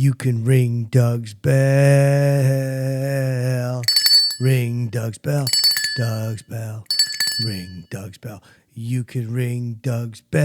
You can ring Doug's bell. Ring Doug's bell. Doug's bell. Ring Doug's bell. You can ring Doug's bell.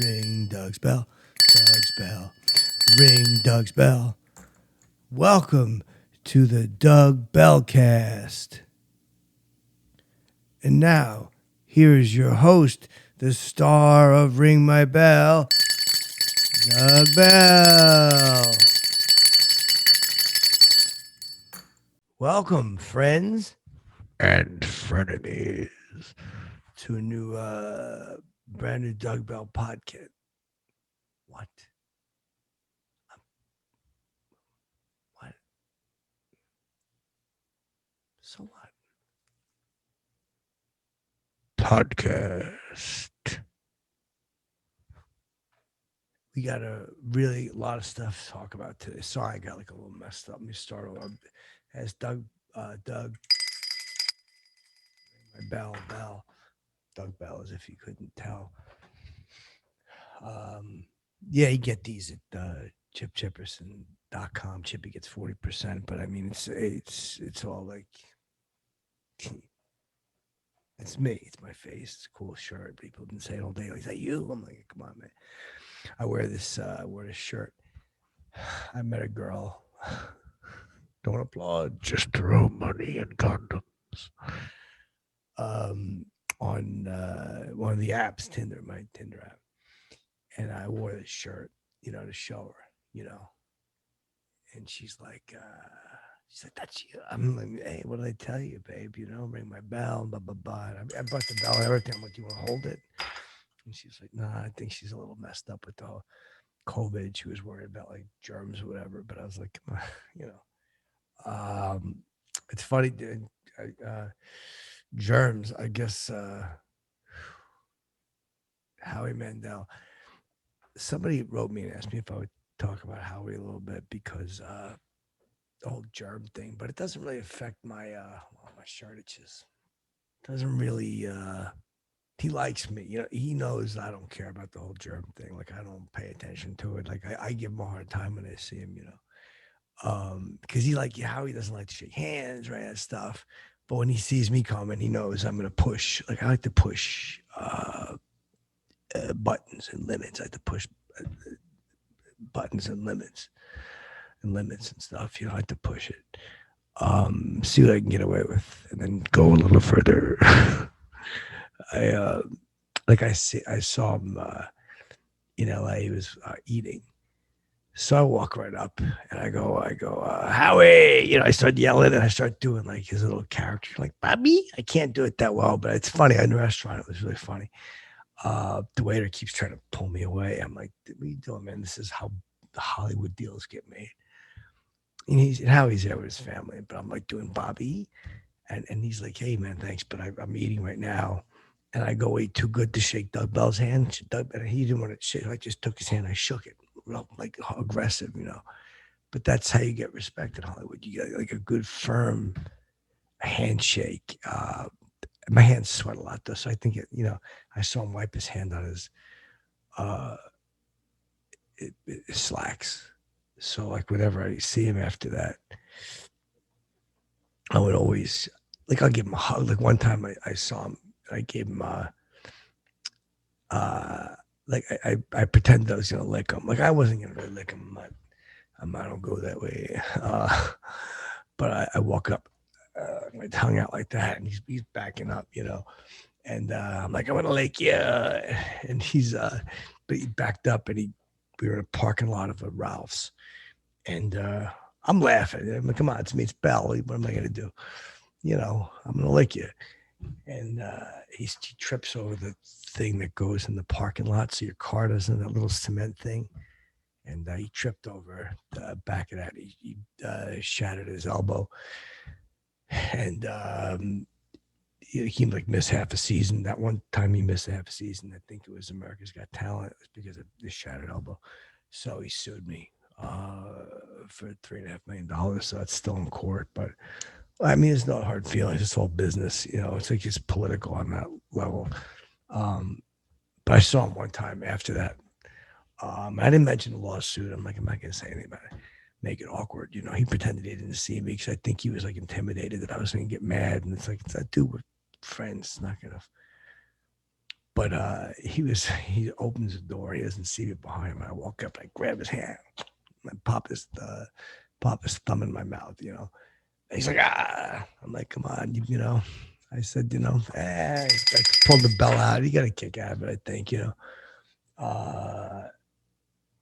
Ring Doug's bell. Doug's bell. Ring Doug's bell. Welcome to the Doug Bellcast. And now, here is your host, the star of Ring My Bell, Doug Bell. Welcome, friends and frenemies, to a new, brand new Doug Bell podcast. What? What? So what? Podcast. We got a lot of stuff to talk about today. Sorry, I got like a little messed up. Let me start over. As Doug, my Bell, Doug Bell, as if you couldn't tell. Yeah, you get these at Chipperson.com. Chippy gets 40%, but I mean, it's all like, it's me. It's my face. It's a cool shirt. People have been saying all day, "Is that you?" I'm like, come on, man. I wear this shirt. I met a girl. Don't applaud. Just throw money and condoms. On one of the apps, Tinder, my Tinder app, and I wore this shirt, to show her, and she's like, "That's you." I'm like, "Hey, what did I tell you, babe? Ring my bell, blah blah blah." And I brought the bell and everything. I'm like, "Do you want to hold it?" And she's like, "Nah, I think she's a little messed up with the whole COVID. She was worried about like germs or whatever." But I was like, it's funny, dude. Germs, I guess. Howie Mandel. Somebody wrote me and asked me if I would talk about Howie a little bit because the whole germ thing, but it doesn't really affect my my shirt. It just doesn't really. He likes me, he knows I don't care about the whole germ thing. Like I don't pay attention to it. Like I give him a hard time when I see him, because he Howie doesn't like to shake hands, right? And stuff. But when he sees me coming, he knows I'm gonna push. Like I like to push buttons and limits. I like to push buttons and limits and stuff. I like to push it. See what I can get away with, and then go a little further. I saw him in LA. He was eating. So I walk right up and I go, "Howie!" I start yelling and I start doing like his little character, like Bobby. I can't do it that well, but it's funny. In the restaurant, it was really funny. The waiter keeps trying to pull me away. I'm like, "What are you doing, man? This is how the Hollywood deals get made." And Howie's there with his family, but I'm like doing Bobby, and he's like, "Hey, man, thanks, but I'm eating right now." And I go, "Wait, too good to shake Doug Bell's hand." And he didn't want to shake. I just took his hand. I shook it, like aggressive, But that's how you get respect in Hollywood. You get like a good, firm handshake. My hands sweat a lot, though, so I think I saw him wipe his hand on his slacks. So like whenever I see him after that, I would always I'll give him a hug. Like one time I saw him. I gave him I pretended I was gonna lick him. Like I wasn't gonna really lick him. I don't go that way. But I walk up, my tongue out like that, and he's backing up, And I'm like, "I'm gonna lick you," and but he backed up, and we were in a parking lot of a Ralph's, and I'm laughing. I'm like, "Come on, it's me, it's Bell. What am I gonna do? I'm gonna lick you." And he trips over the thing that goes in the parking lot, so your car doesn't, that little cement thing. And he tripped over the back of that. He shattered his elbow, and he like missed half a season. That one time he missed half a season, I think it was America's Got Talent. It was because of this shattered elbow. So he sued me for $3.5 million. So it's still in court, but. I mean, it's not hard feelings. It's all business. It's like it's political on that level. But I saw him one time after that. I didn't mention the lawsuit. I'm like, I'm not gonna say anything about it. Make it awkward. You know, he pretended he didn't see me because I think he was like intimidated that I was gonna get mad. And it's like, it's that dude, we're friends. It's not gonna. But he opens the door. He doesn't see me behind him. I walk up, I grab his hand, and I pop his thumb in my mouth. You know, and he's like, ah. I'm like, come on, you know. I said, you know, I pulled the bell out. He got a kick out of it, I think, you know.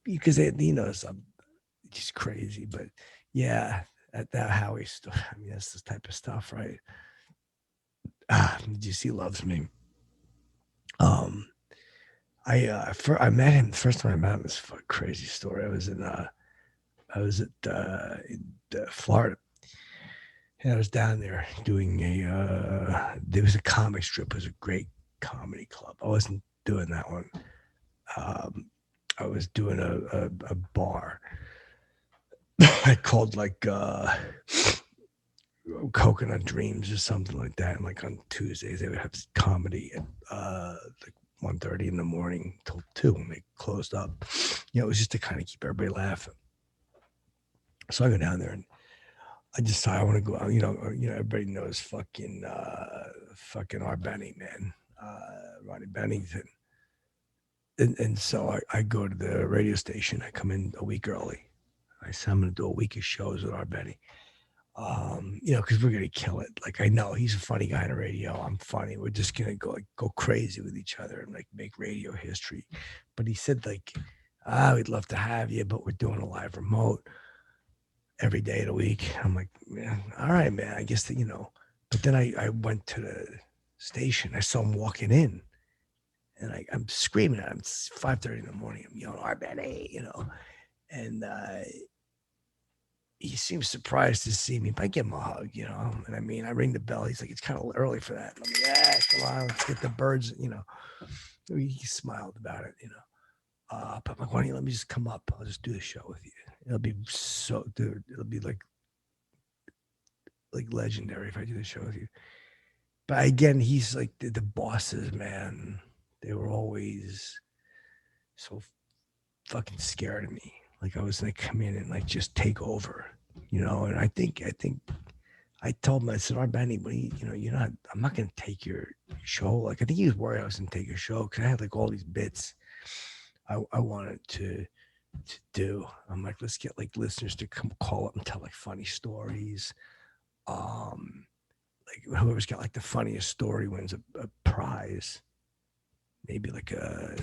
Because he knows I'm just crazy, but yeah, that Howie stuff. I mean, that's the type of stuff, right? Just he loves me. I met him the first time I met him. This a crazy story. I was in Florida, and I was down there doing there was a comic strip. It was a great comedy club. I wasn't doing that one. I was doing a bar. I called like Coconut Dreams or something like that. And like on Tuesdays they would have comedy at like 1:30 in the morning till 2 when they closed up. You know, it was just to kind of keep everybody laughing. So I go down there and I decide I want to go out. You know, everybody knows fucking our Benny, man, Ronnie Bennington. And so I go to the radio station. I come in a week early. I said I'm going to do a week of shows with our Benny. You know, because we're going to kill it. Like, I know he's a funny guy on the radio. I'm funny. We're just going to go crazy with each other and like make radio history. But he said like, we'd love to have you, but we're doing a live remote every day of the week. I'm like, man, all right, man. I guess that, you know. But then I went to the station. I saw him walking in. And I'm screaming at him. It's 5:30 in the morning. I'm yelling, "Our Benny," you know. And he seems surprised to see me, but I give him a hug, you know. And I mean, I ring the bell. He's like, "It's kind of early for that." And I'm like, "Yeah, come on, let's get the birds," you know. He smiled about it, you know. But I'm like, "Why don't you let me just come up? I'll just do the show with you. It'll be so, dude. It'll be like legendary if I do the show with you." But again, he's like the bosses, man. They were always so fucking scared of me. Like I was gonna come in and like just take over, you know. And I think I told him, I said, "All right, Benny, but you know, I'm not gonna take your show." Like I think he was worried I was gonna take your show because I had like all these bits I wanted to do. I'm like, let's get like listeners to come call up and tell like funny stories. Like whoever's got like the funniest story wins a prize. Maybe like a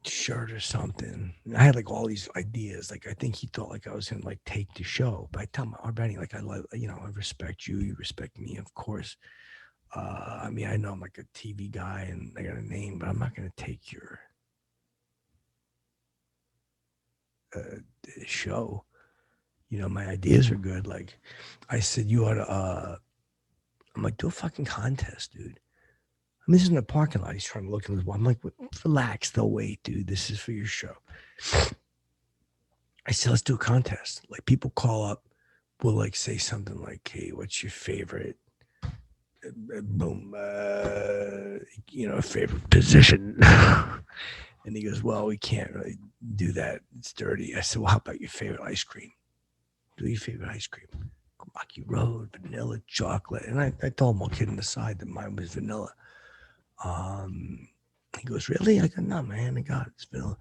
shirt or something. And I had like all these ideas. Like I think he thought like I was gonna like take the show. But I tell him, "Oh, Benny, like I love, you know, I respect you. You respect me, of course. I mean, I know I'm like a TV guy and I got a name, but I'm not gonna take your show. You know, my ideas are good. Like I said, you ought to. I'm like, do a fucking contest, dude. I mean, this is in the parking lot. He's trying to look in his wall. I'm like, relax, they'll wait, dude. This is for your show." I said, let's do a contest. Like people call up, will like say something like, "Hey, what's your favorite boom you know, favorite position?" And he goes, "Well, we can't really do that. It's dirty." I said, "Well, how about your favorite ice cream? Do your favorite ice cream? Rocky Road, vanilla, chocolate." And I told him, all kidding aside, that mine was vanilla. He goes, "Really?" I go, "No, man, I got it. It's vanilla."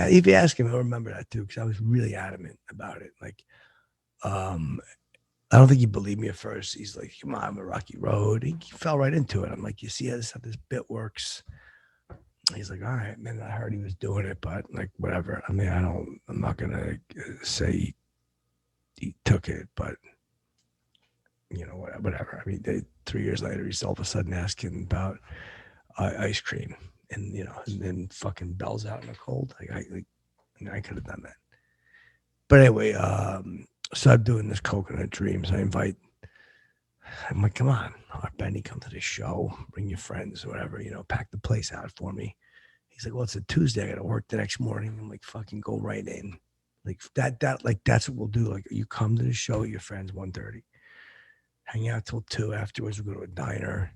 If you ask him, he'll remember that too, because I was really adamant about it. Like, I don't think he believed me at first. He's like, "Come on, I'm a Rocky Road." He fell right into it. I'm like, "You see how this bit works?" He's like, "All right, man." I heard he was doing it, but like, whatever. I mean, I'm not gonna say he took it, but you know, whatever. I mean, 3 years later, he's all of a sudden asking about ice cream, and you know, and then fucking bells out in the cold. I could have done that. But anyway, so I'm doing this Coconut Dreams. I'm like, "Come on, Benny, come to the show. Bring your friends, whatever. You know, pack the place out for me." He's like, "Well, it's a Tuesday. I got to work the next morning." I'm like, "Fucking go right in." Like like that's what we'll do. Like you come to the show with your friends 1:30, hang out till 2. Afterwards, we'll go to a diner,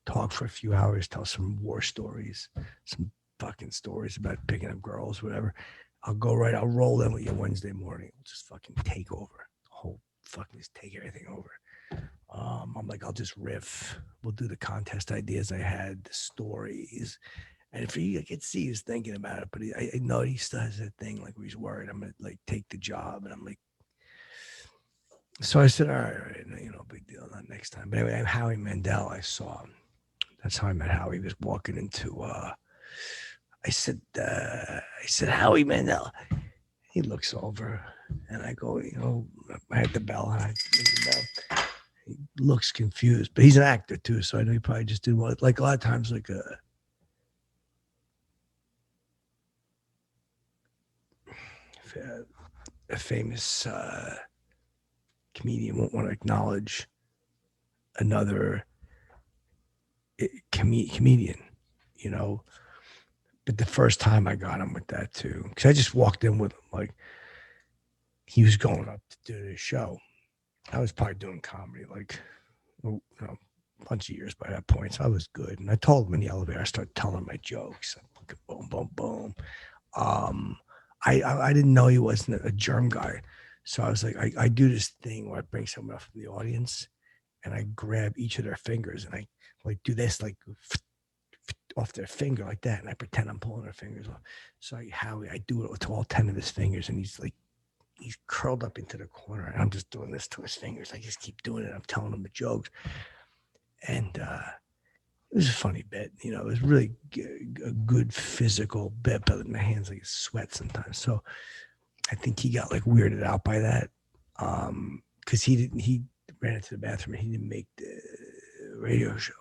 talk for a few hours, tell some war stories, some fucking stories about picking up girls, whatever. I'll roll in with you Wednesday morning. I'll just fucking take over. The whole fucking just take everything over. I'm like, I'll just riff. We'll do the contest ideas I had, the stories. And if I could see he's thinking about it, but I know he still has that thing like where he's worried I'm gonna like take the job, and I'm like, so I said, all right, big deal, not next time. But anyway, Howie Mandel, I saw him. That's how I met Howie. He was walking into. I said, Howie Mandel. He looks over, and I go, I had the bell, and I ring the bell. He looks confused, but he's an actor too, so I know he probably just didn't want, like a lot of times, like a famous comedian won't want to acknowledge another comedian, But the first time I got him with that too, because I just walked in with him, like he was going up to do this show. I was probably doing comedy, like, a bunch of years by that point, so I was good. And I told him in the elevator, I started telling my jokes, boom, boom, boom. I didn't know he wasn't a germ guy, so I was like, I do this thing where I bring someone up from the audience, and I grab each of their fingers, and I like do this, like off their finger like that, and I pretend I'm pulling their fingers off. So Howie, I do it to all 10 of his fingers, and he's curled up into the corner, and I'm just doing this to his fingers. I just keep doing it. I'm telling him the jokes, and it was a funny bit. It was really a good physical bit, but my hands like sweat sometimes. So I think he got like weirded out by that, because he ran into the bathroom and he didn't make the radio show.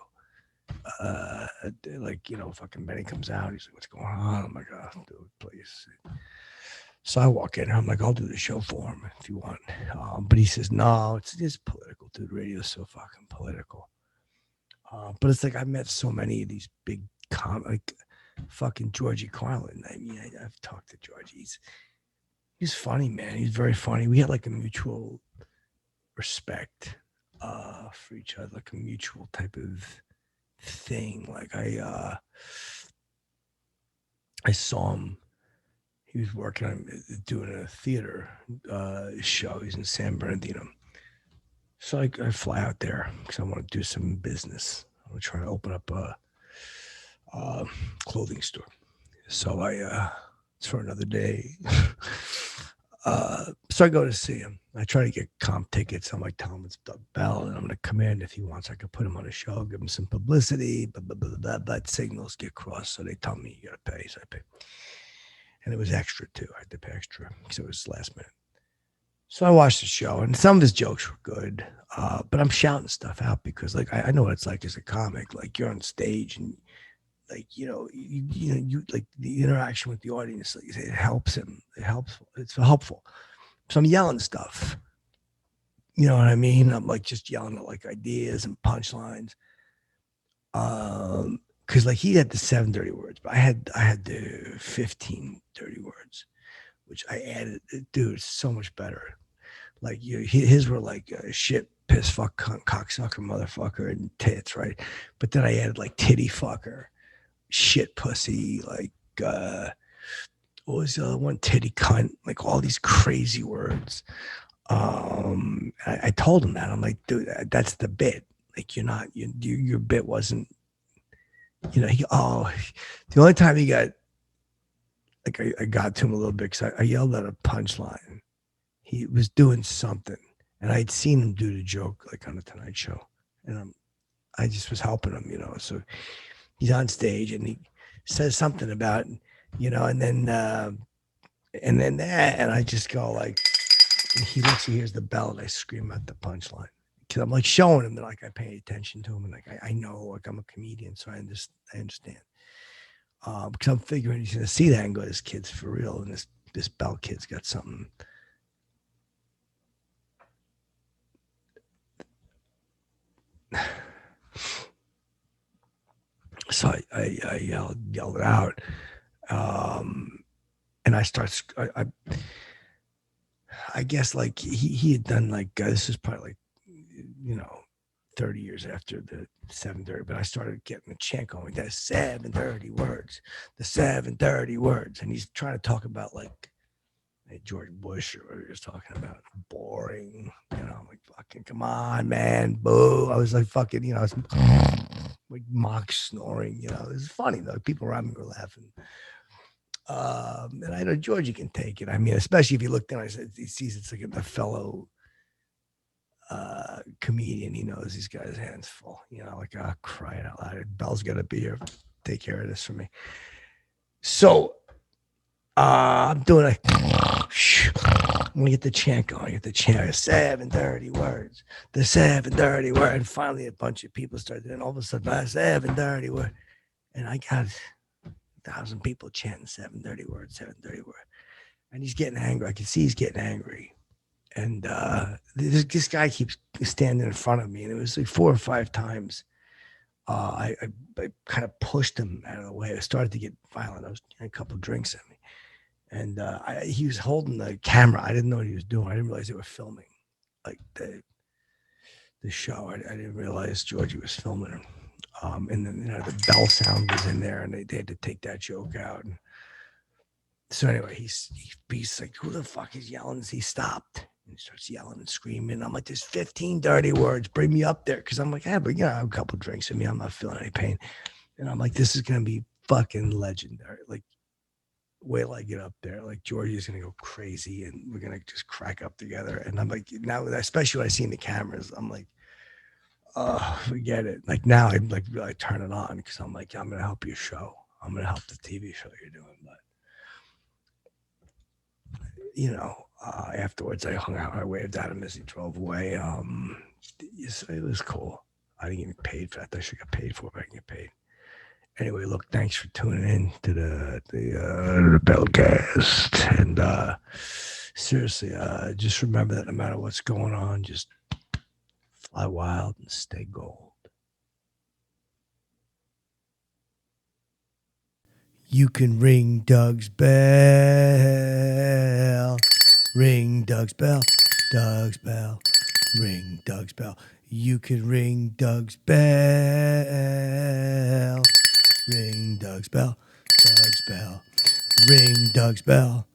Fucking Benny comes out. He's like, "What's going on?" I'm like, "Oh, dude, please." So I walk in. I'm like, "I'll do the show for him if you want." But he says, "No, it's political, dude. Radio's so fucking political." But it's like I met so many of these big like fucking Georgie Carlin. I mean, I've talked to Georgie. He's funny, man. He's very funny. We had like a mutual respect for each other, like a mutual type of thing. Like I saw him. He was working on doing a theater show. He's in San Bernardino. So I fly out there because I want to do some business. I want to try to open up a clothing store. So it's for another day. So I go to see him. I try to get comp tickets. I'm like, tell him it's Doug Bell, and I'm going to come in. If he wants, I could put him on a show, give him some publicity, but signals get crossed. So they tell me you got to pay. So I pay. And it was extra too. I had to pay extra because it was last minute. So I watched the show, and some of his jokes were good, but I'm shouting stuff out because, like, I know what it's like as a comic. Like, you're on stage, and like, you like the interaction with the audience. Like, it helps him. It's helpful. So I'm yelling stuff. You know what I mean? I'm like just yelling at like ideas and punchlines. Because like he had the 7 dirty words, but I had the 15 dirty words, which I added. Dude, it's so much better. Like his were like shit, piss, fuck, cunt, cocksucker, motherfucker, and tits, right? But then I added like titty fucker, shit, pussy, like what was the other one? Titty cunt, like all these crazy words. I told him that. I'm like, dude, that's the bit. Like your bit wasn't, the only time he got, like I got to him a little bit because I yelled at a punchline. He was doing something, and I'd seen him do the joke like on the Tonight Show, and I just was helping him, So he's on stage and he says something about, and then I just go like, and he looks, he hears the bell, and I scream out the punchline because I'm like showing him that like I pay attention to him, and like I know like I'm a comedian, so I understand. Because I'm figuring he's gonna see that and go, this kid's for real, and this Bell kid's got something. So I yelled it out, and I guess like he had done like this is probably like 30 years after the 730, but I started getting the chant going. That's 730 words, the 730 words. And he's trying to talk about like George Bush or what he was talking about. Boring. You know, I'm like, fucking, come on, man. Boo. I was like, fucking, you know, I was like mock snoring. You know, it was funny though. People around me were laughing. And I know Georgie can take it. I mean, especially if you look down, he sees it's like a fellow comedian. He knows he's got his hands full. You know, like, crying out loud. Bell's got to be here, take care of this for me. So I'm doing like, I'm gonna get the chant going. Get the chant. 730 words. The 730 word. And finally, a bunch of people started. And all of a sudden, 730 word. And I got 1,000 people chanting 730 words, 730 words. And he's getting angry. I can see he's getting angry. And this guy keeps standing in front of me. And it was like 4 or 5 times. I kind of pushed him out of the way. I started to get violent. I was getting a couple of drinks at me. And he was holding the camera. I didn't know what he was doing. I didn't realize they were filming like the show. I didn't realize Georgie was filming him. And then, you know, the bell sound was in there, and they had to take that joke out. And so anyway, he's like, who the fuck is yelling? He stopped. And he starts yelling and screaming. I'm like, there's 15 dirty words. Bring me up there. Because I'm like, but you know, I have a couple drinks in me. I'm not feeling any pain. And I'm like, this is going to be fucking legendary. Like, wait till I get up there. Like, Georgie's going to go crazy, and we're going to just crack up together. And I'm like, now, especially when I see the cameras, I'm like, oh, forget it. Like, now I like really turn it on because I'm like, I'm going to help your show. I'm going to help the TV show you're doing. But, you know, afterwards I hung out. I waved at him as he drove away. It was cool. I didn't get paid for that. I should get paid for it, but I can get paid. Anyway, look, thanks for tuning in to the Bellcast. And seriously, just remember that no matter what's going on, just fly wild and stay gold. You can ring Doug's bell. Ring Doug's bell. Doug's bell. Ring Doug's bell. You can ring Doug's bell. Ring Doug's bell. Doug's bell. Ring Doug's bell.